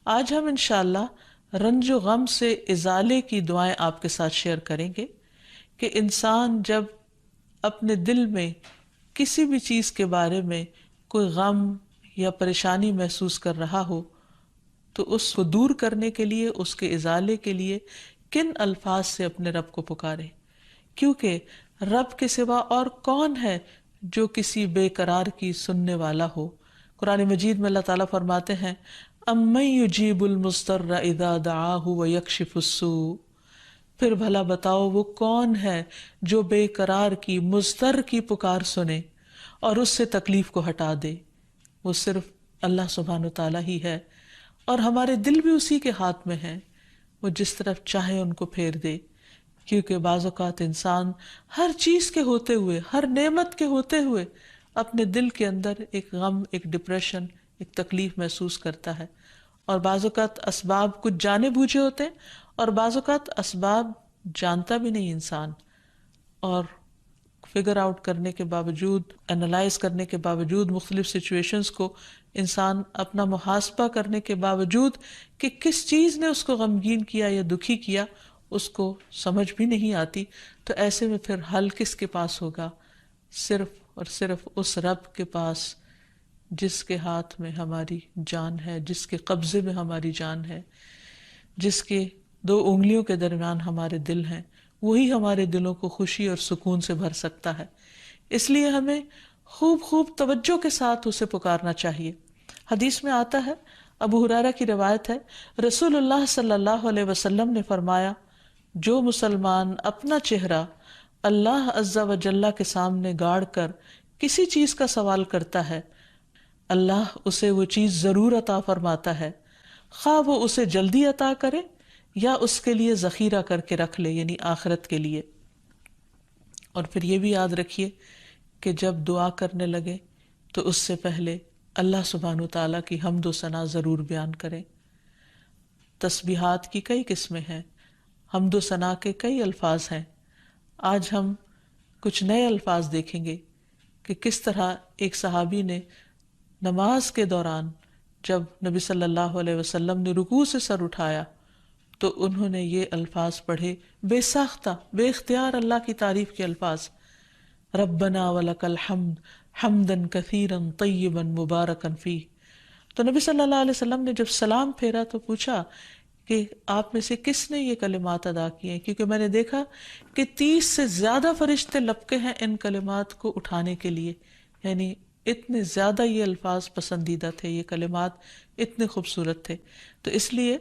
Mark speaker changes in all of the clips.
Speaker 1: آج ہم انشاءاللہ رنج و غم سے ازالے کی دعائیں آپ کے ساتھ شیئر کریں گے کہ انسان جب اپنے دل میں کسی بھی چیز کے بارے میں کوئی غم یا پریشانی محسوس کر رہا ہو تو اس کو دور کرنے کے لیے، اس کے ازالے کے لیے کن الفاظ سے اپنے رب کو پکارے، کیونکہ رب کے سوا اور کون ہے جو کسی بے قرار کی سننے والا ہو۔ قرآن مجید میں اللہ تعالیٰ فرماتے ہیں اَمَّن يُجِيبُ الْمُضْطَرَّ إِذَا دَعَاهُ وَيَكْشِفُ السُّوءَ، پھر بھلا بتاؤ وہ کون ہے جو بے قرار کی مضطر کی پکار سنے اور اس سے تکلیف کو ہٹا دے۔ وہ صرف اللہ سبحانہ و تعالیٰ ہی ہے، اور ہمارے دل بھی اسی کے ہاتھ میں ہیں، وہ جس طرف چاہے ان کو پھیر دے۔ کیونکہ بعض اوقات انسان ہر چیز کے ہوتے ہوئے، ہر نعمت کے ہوتے ہوئے اپنے دل کے اندر ایک غم، ایک ڈپریشن، ایک تکلیف محسوس کرتا ہے، اور بعض اوقات اسباب کچھ جانے بوجھے ہوتے ہیں اور بعض اوقات اسباب جانتا بھی نہیں انسان، اور فگر آؤٹ کرنے کے باوجود، انالائز کرنے کے باوجود، مختلف سچویشنز کو انسان اپنا محاسبہ کرنے کے باوجود کہ کس چیز نے اس کو غمگین کیا یا دکھی کیا اس کو سمجھ بھی نہیں آتی، تو ایسے میں پھر حل کس کے پاس ہوگا؟ صرف اور صرف اس رب کے پاس جس کے ہاتھ میں ہماری جان ہے، جس کے قبضے میں ہماری جان ہے، جس کے 2 انگلیوں کے درمیان ہمارے دل ہیں، وہی ہمارے دلوں کو خوشی اور سکون سے بھر سکتا ہے۔ اس لیے ہمیں خوب خوب توجہ کے ساتھ اسے پکارنا چاہیے۔ حدیث میں آتا ہے، ابو ہریرہ کی روایت ہے، رسول اللہ صلی اللہ علیہ وسلم نے فرمایا، جو مسلمان اپنا چہرہ اللہ عز و جل کے سامنے گاڑ کر کسی چیز کا سوال کرتا ہے، اللہ اسے وہ چیز ضرور عطا فرماتا ہے، خواہ وہ اسے جلدی عطا کرے یا اس کے لیے ذخیرہ کر کے رکھ لے، یعنی آخرت کے لیے۔ اور پھر یہ بھی یاد رکھیے کہ جب دعا کرنے لگے تو اس سے پہلے اللہ سبحانہ وتعالیٰ کی حمد و ثنا ضرور بیان کریں۔ تسبیحات کی کئی قسمیں ہیں، حمد و ثنا کے کئی الفاظ ہیں۔ آج ہم کچھ نئے الفاظ دیکھیں گے کہ کس طرح ایک صحابی نے نماز کے دوران جب نبی صلی اللہ علیہ وسلم نے رکوع سے سر اٹھایا تو انہوں نے یہ الفاظ پڑھے، بے ساختہ، بے اختیار اللہ کی تعریف کے الفاظ، ربنا ولک الحمد حمدا کثیرا طیبا مبارکا فیہ۔ تو نبی صلی اللہ علیہ وسلم نے جب سلام پھیرا تو پوچھا کہ آپ میں سے کس نے یہ کلمات ادا کیے ہیں، کیونکہ میں نے دیکھا کہ 30 سے زیادہ فرشتے لپکے ہیں ان کلمات کو اٹھانے کے لیے، یعنی اتنے زیادہ یہ الفاظ پسندیدہ تھے، یہ کلمات اتنے خوبصورت تھے۔ تو اس لیے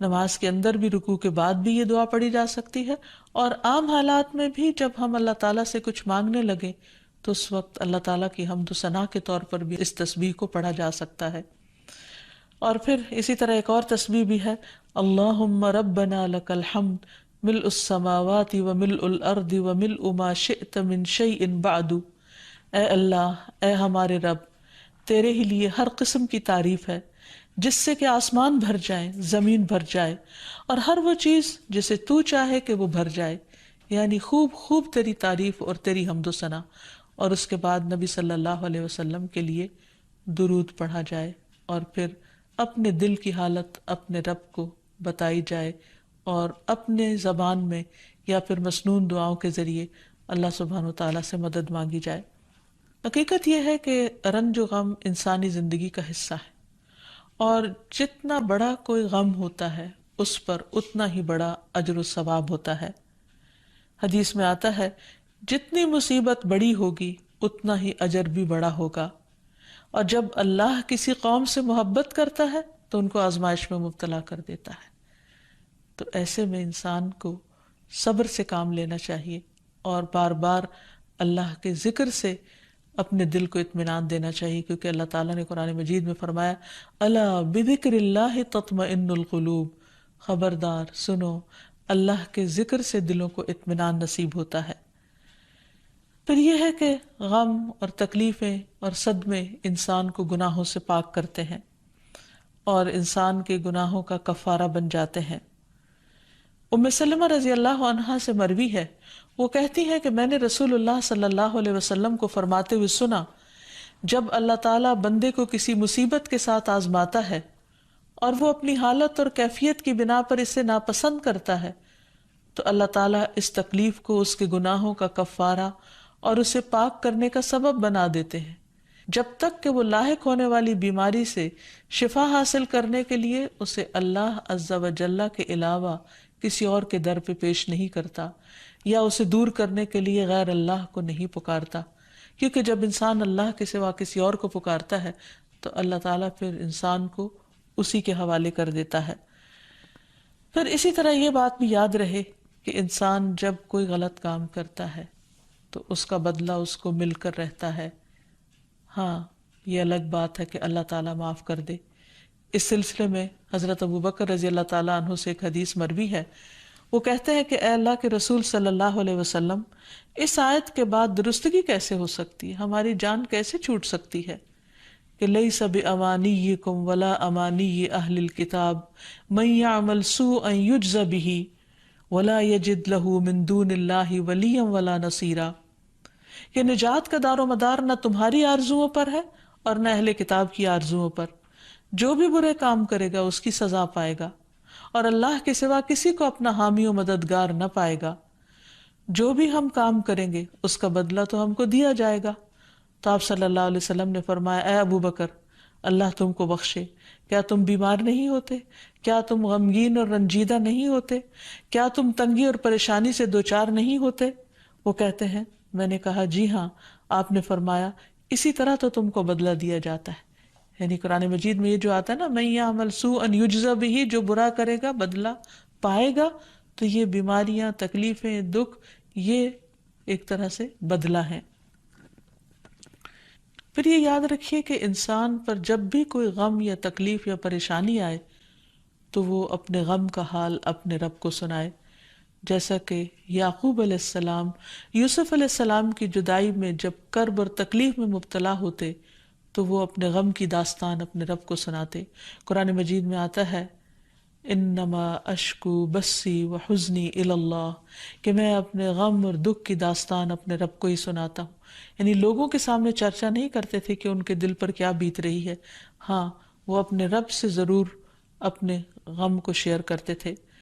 Speaker 1: نماز کے اندر بھی، رکوع کے بعد بھی یہ دعا پڑھی جا سکتی ہے، اور عام حالات میں بھی جب ہم اللہ تعالیٰ سے کچھ مانگنے لگیں تو اس وقت اللہ تعالیٰ کی حمد و ثنا کے طور پر بھی اس تسبیح کو پڑھا جا سکتا ہے۔ اور پھر اسی طرح ایک اور تسبیح بھی ہے، اللہم ربنا لک الحمد ملء السماوات وملء الارض وملء ما شئت من شیء بعد۔ اے اللہ، اے ہمارے رب، تیرے ہی لیے ہر قسم کی تعریف ہے جس سے کہ آسمان بھر جائیں، زمین بھر جائے، اور ہر وہ چیز جسے تو چاہے کہ وہ بھر جائے، یعنی خوب خوب تیری تعریف اور تیری حمد و ثنا۔ اور اس کے بعد نبی صلی اللہ علیہ وسلم کے لیے درود پڑھا جائے، اور پھر اپنے دل کی حالت اپنے رب کو بتائی جائے، اور اپنے زبان میں یا پھر مسنون دعاؤں کے ذریعے اللہ سبحانہ وتعالیٰ سے مدد مانگی جائے۔ حقیقت یہ ہے کہ رنج و غم انسانی زندگی کا حصہ ہے، اور جتنا بڑا کوئی غم ہوتا ہے اس پر اتنا ہی بڑا اجر و ثواب ہوتا ہے۔ حدیث میں آتا ہے، جتنی مصیبت بڑی ہوگی اتنا ہی اجر بھی بڑا ہوگا، اور جب اللہ کسی قوم سے محبت کرتا ہے تو ان کو آزمائش میں مبتلا کر دیتا ہے۔ تو ایسے میں انسان کو صبر سے کام لینا چاہیے، اور بار بار اللہ کے ذکر سے اپنے دل کو اطمینان دینا چاہیے، کیونکہ اللہ تعالیٰ نے قرآن مجید میں فرمایا، الا بذکر اللہ تطمئن القلوب، خبردار سنو، اللہ کے ذکر سے دلوں کو اطمینان نصیب ہوتا ہے۔ پھر یہ ہے کہ غم اور تکلیفیں اور صدمے انسان کو گناہوں سے پاک کرتے ہیں اور انسان کے گناہوں کا کفارہ بن جاتے ہیں۔ ام سلمہ رضی اللہ عنہا سے مروی ہے، وہ کہتی ہیں کہ میں نے رسول اللہ صلی اللہ علیہ وسلم کو فرماتے ہوئے سنا، جب اللہ تعالیٰ بندے کو کسی مصیبت کے ساتھ آزماتا ہے اور وہ اپنی حالت اور کیفیت کی بنا پر اسے ناپسند کرتا ہے، تو اللہ تعالیٰ اس تکلیف کو اس کے گناہوں کا کفارہ اور اسے پاک کرنے کا سبب بنا دیتے ہیں، جب تک کہ وہ لاحق ہونے والی بیماری سے شفا حاصل کرنے کے لیے اسے اللہ عز و جل کے علاوہ کسی اور کے در پہ پیش نہیں کرتا، یا اسے دور کرنے کے لیے غیر اللہ کو نہیں پکارتا، کیونکہ جب انسان اللہ کے سوا کسی اور کو پکارتا ہے تو اللہ تعالیٰ پھر انسان کو اسی کے حوالے کر دیتا ہے۔ پھر اسی طرح یہ بات بھی یاد رہے کہ انسان جب کوئی غلط کام کرتا ہے تو اس کا بدلہ اس کو مل کر رہتا ہے۔ ہاں، یہ الگ بات ہے کہ اللہ تعالیٰ معاف کر دے۔ اس سلسلے میں حضرت ابوبکر رضی اللہ تعالیٰ عنہ سے ایک حدیث مروی ہے، وہ کہتے ہیں کہ اے اللہ کے رسول صلی اللہ علیہ وسلم، اس آیت کے بعد درستگی کیسے ہو سکتی ہے؟ ہماری جان کیسے چھوٹ سکتی ہے کہ لیس بامانیکم ولا امانی اہل الکتاب من یعمل سوءا یجز بہ ولا یجد لہ من دون اللہ ولیا ولا نصیرا، کہ نجات کا دار و مدار نہ تمہاری آرزوؤں پر ہے اور نہ اہل کتاب کی آرزوؤں پر، جو بھی برے کام کرے گا اس کی سزا پائے گا، اور اللہ کے سوا کسی کو اپنا حامی و مددگار نہ پائے گا۔ جو بھی ہم کام کریں گے اس کا بدلہ تو ہم کو دیا جائے گا۔ تو آپ صلی اللہ علیہ وسلم نے فرمایا، اے ابو بکر، اللہ تم کو بخشے، کیا تم بیمار نہیں ہوتے؟ کیا تم غمگین اور رنجیدہ نہیں ہوتے؟ کیا تم تنگی اور پریشانی سے دوچار نہیں ہوتے؟ وہ کہتے ہیں، میں نے کہا جی ہاں۔ آپ نے فرمایا، اسی طرح تو تم کو بدلہ دیا جاتا ہے۔ یعنی قرآن مجید میں یہ جو آتا ہے نا، من یعمل سوءا یجز بہ، جو برا کرے گا بدلہ پائے گا، تو یہ بیماریاں، تکلیفیں، دکھ، یہ ایک طرح سے بدلہ ہیں۔ پھر یہ یاد رکھیے کہ انسان پر جب بھی کوئی غم یا تکلیف یا پریشانی آئے تو وہ اپنے غم کا حال اپنے رب کو سنائے، جیسا کہ یعقوب علیہ السلام یوسف علیہ السلام کی جدائی میں جب کرب اور تکلیف میں مبتلا ہوتے تو وہ اپنے غم کی داستان اپنے رب کو سناتے۔ قرآن مجید میں آتا ہے، انما اشکو بسی و حزنی الی اللہ، کہ میں اپنے غم اور دکھ کی داستان اپنے رب کو ہی سناتا ہوں۔ یعنی لوگوں کے سامنے چرچا نہیں کرتے تھے کہ ان کے دل پر کیا بیت رہی ہے، ہاں وہ اپنے رب سے ضرور اپنے غم کو شیئر کرتے تھے۔